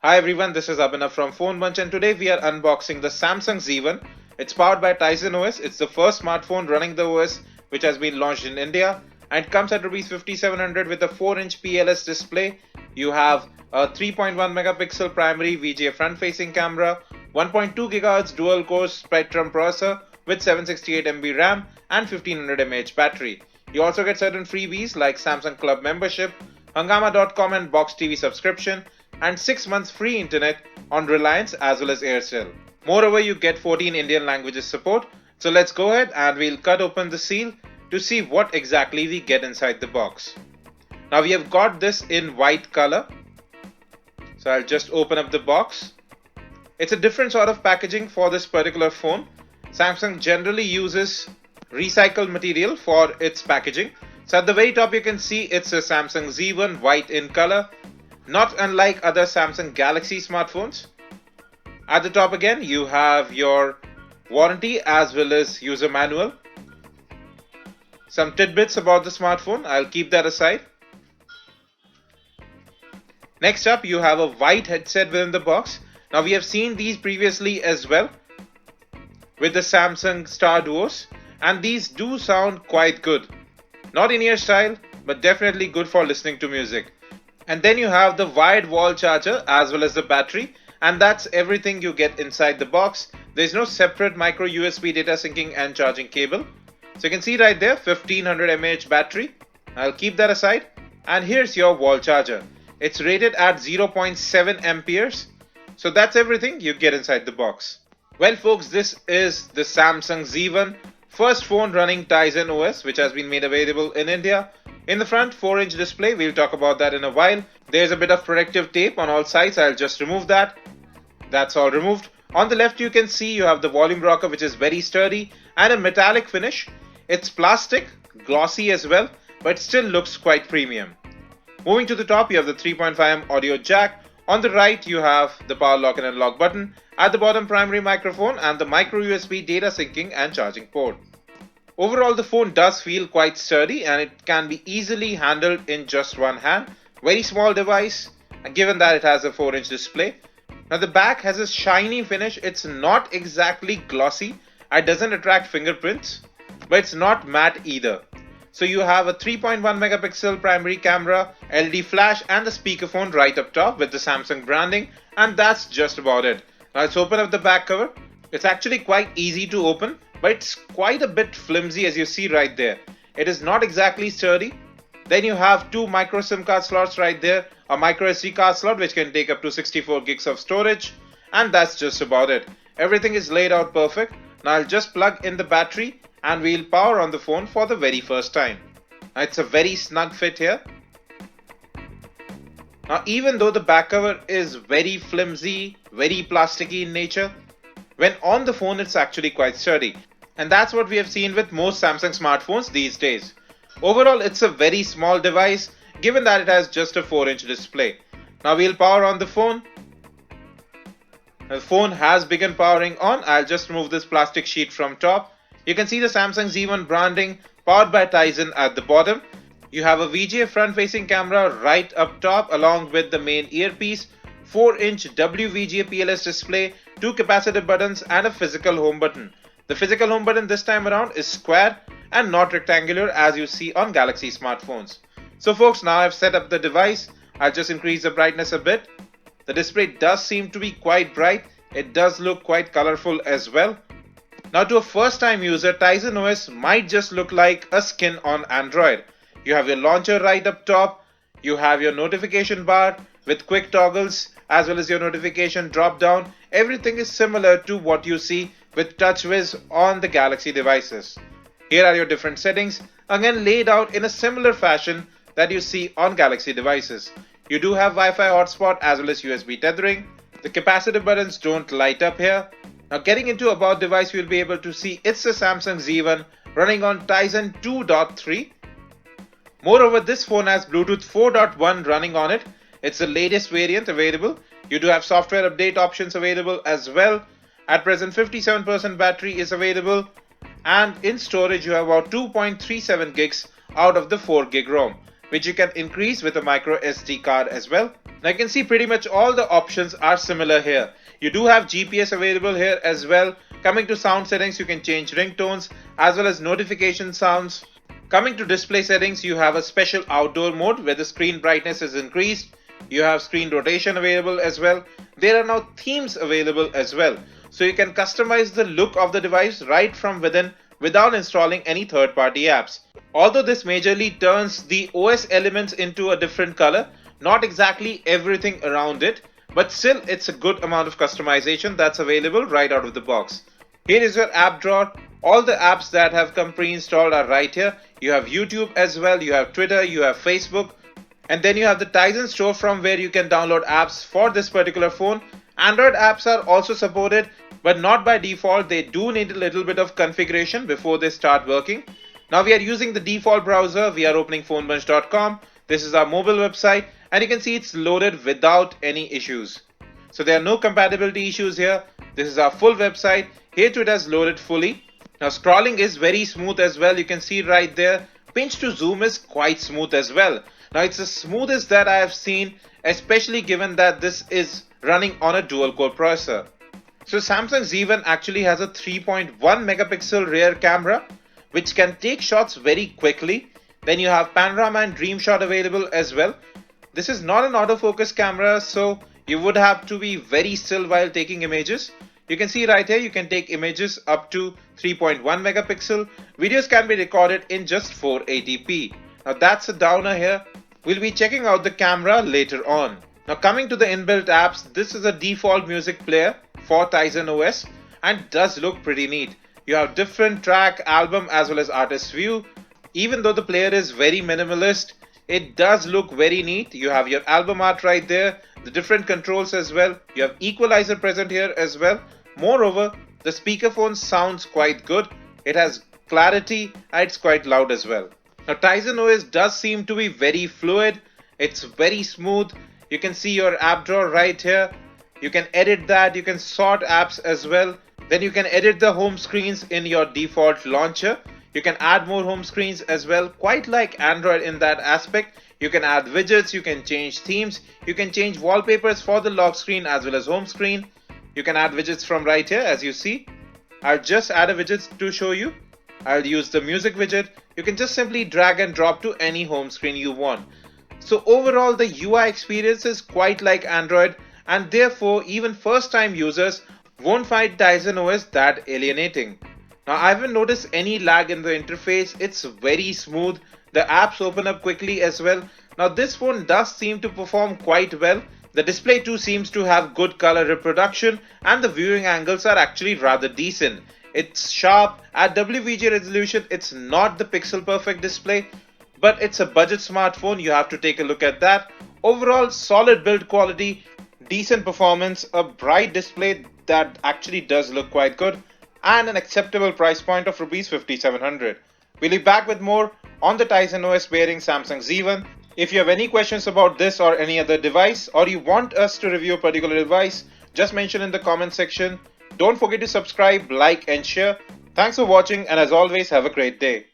Hi everyone, this is Abhinav from Phone Bunch and today we are unboxing the Samsung Z1. It's powered by Tizen OS. It's the first smartphone running the OS which has been launched in India and it comes at Rs 5700 with a 4-inch PLS display. You have a 3.1 megapixel primary VGA front-facing camera, 1.2 GHz dual-core Spectrum processor with 768 MB RAM and 1500 mAh battery. You also get certain freebies like Samsung Club membership, Hungama.com and Box TV subscription, and 6 months free internet on Reliance as well as Aircel. Moreover, you get 14 Indian languages support. So let's go ahead and we'll cut open the seal to see what exactly we get inside the box. Now we have got this in white color. So I'll just open up the box. It's a different sort of packaging for this particular phone. Samsung generally uses recycled material for its packaging. So at the very top you can see it's a Samsung Z1 white in color. Not unlike other Samsung Galaxy smartphones. At the top again you have your warranty as well as user manual. Some tidbits about the smartphone, I'll keep that aside. Next up you have a white headset within the box. Now we have seen these previously as well with the Samsung Star Duos and these do sound quite good. Not in ear style but definitely good for listening to music. And then you have the wired wall charger as well as the battery, and that's everything you get inside the box. There's no separate micro USB data syncing and charging cable. So you can see right there 1500 mAh battery. I'll keep that aside. And here's your wall charger. It's rated at 0.7 amperes. So that's everything you get inside the box. Well folks, this is the Samsung Z1, first phone running Tizen OS which has been made available in India. In the front 4-inch display, we'll talk about that in a while. There's a bit of protective tape on all sides, I'll just remove that. That's all removed. On the left you can see you have the volume rocker which is very sturdy and a metallic finish. It's plastic, glossy as well, but still looks quite premium. Moving to the top you have the 3.5mm audio jack. On the right you have the power lock and unlock button. At the bottom primary microphone and the micro USB data syncing and charging port. Overall, the phone does feel quite sturdy and it can be easily handled in just one hand. Very small device, and given that it has a 4-inch display. Now the back has a shiny finish. It's not exactly glossy. It doesn't attract fingerprints, but it's not matte either. So you have a 3.1 megapixel primary camera, LED flash and the speakerphone right up top with the Samsung branding, and that's just about it. Now let's open up the back cover. It's actually quite easy to open, but it's quite a bit flimsy as you see right there. It is not exactly sturdy. Then you have two micro SIM card slots right there, a micro SD card slot which can take up to 64 gigs of storage, and that's just about it. Everything is laid out perfect. Now I'll just plug in the battery and we'll power on the phone for the very first time. Now it's a very snug fit here. Now even though the back cover is very flimsy, very plasticky in nature, when on the phone it's actually quite sturdy. And that's what we have seen with most Samsung smartphones these days. Overall it's a very small device given that it has just a 4-inch display. Now we'll power on the phone. The phone has begun powering on. I'll just remove this plastic sheet from top. You can see the Samsung Z1 branding powered by Tizen at the bottom. You have a VGA front-facing camera right up top along with the main earpiece, 4-inch WVGA PLS display, 2 capacitive buttons and a physical home button. The physical home button this time around is square and not rectangular as you see on Galaxy smartphones. So folks, now I've set up the device. I'll just increase the brightness a bit. The display does seem to be quite bright. It does look quite colorful as well. Now to a first time user, Tizen OS might just look like a skin on Android. You have your launcher right up top. You have your notification bar with quick toggles as well as your notification drop down. Everything is similar to what you see with TouchWiz on the Galaxy devices. Here are your different settings, again laid out in a similar fashion that you see on Galaxy devices. You do have Wi-Fi hotspot as well as USB tethering. The capacitive buttons don't light up here. Now getting into about device, you'll be able to see it's the Samsung Z1 running on Tizen 2.3. Moreover, this phone has Bluetooth 4.1 running on it. It's the latest variant available. You do have software update options available as well. At present 57% battery is available, and in storage you have about 2.37 gigs out of the 4 gig ROM, which you can increase with a micro SD card as well. Now you can see pretty much all the options are similar here. You do have GPS available here as well. Coming to sound settings, you can change ringtones as well as notification sounds. Coming to display settings, you have a special outdoor mode where the screen brightness is increased. You have screen rotation available as well. There are now themes available as well. So you can customize the look of the device right from within without installing any third-party apps. Although this majorly turns the OS elements into a different color, not exactly everything around it, but still it's a good amount of customization that's available right out of the box. Here is your app drawer. All the apps that have come pre-installed are right here. You have YouTube as well, you have Twitter, you have Facebook, and then you have the Tizen store from where you can download apps for this particular phone. Android apps are also supported, but not by default. They do need a little bit of configuration before they start working. Now we are using the default browser. We are opening phonebunch.com. This is our mobile website, and you can see it's loaded without any issues. So there are no compatibility issues here. This is our full website. Here too it has loaded fully. Now scrolling is very smooth as well. You can see right there. Pinch to zoom is quite smooth as well. Now it's the smoothest that I have seen, especially given that this is running on a dual core processor. So Samsung Z1 actually has a 3.1 megapixel rear camera which can take shots very quickly. Then you have panorama and dream shot available as well. This is not an autofocus camera, so you would have to be very still while taking images. You can see right here you can take images up to 3.1 megapixel. Videos can be recorded in just 480p. Now that's a downer here. We'll be checking out the camera later on. Now coming to the inbuilt apps, this is a default music player for Tizen OS and does look pretty neat. You have different track, album as well as artist view. Even though the player is very minimalist, it does look very neat. You have your album art right there, the different controls as well. You have equalizer present here as well. Moreover, the speakerphone sounds quite good. It has clarity and it's quite loud as well. Now Tizen OS does seem to be very fluid. It's very smooth. You can see your app drawer right here. You can edit that. You can sort apps as well. Then you can edit the home screens in your default launcher. You can add more home screens as well, quite like Android in that aspect. You can add widgets, you can change themes, you can change wallpapers for the lock screen as well as home screen. You can add widgets from right here as you see. I'll just add a widget to show you. I'll use the music widget. You can just simply drag and drop to any home screen you want. So overall the UI experience is quite like Android, and therefore even first time users won't find Tizen OS that alienating. Now I haven't noticed any lag in the interface. It's very smooth. The apps open up quickly as well. Now this phone does seem to perform quite well. The display too seems to have good color reproduction and the viewing angles are actually rather decent. It's sharp. At WVGA resolution, it's not the pixel perfect display, but it's a budget smartphone. You have to take a look at that. Overall, solid build quality, decent performance, a bright display that actually does look quite good, and an acceptable price point of Rs 5700. We'll be back with more on the Tizen OS bearing Samsung Z1. If you have any questions about this or any other device, or you want us to review a particular device, just mention in the comment section. Don't forget to subscribe, like and share. Thanks for watching, and as always, have a great day.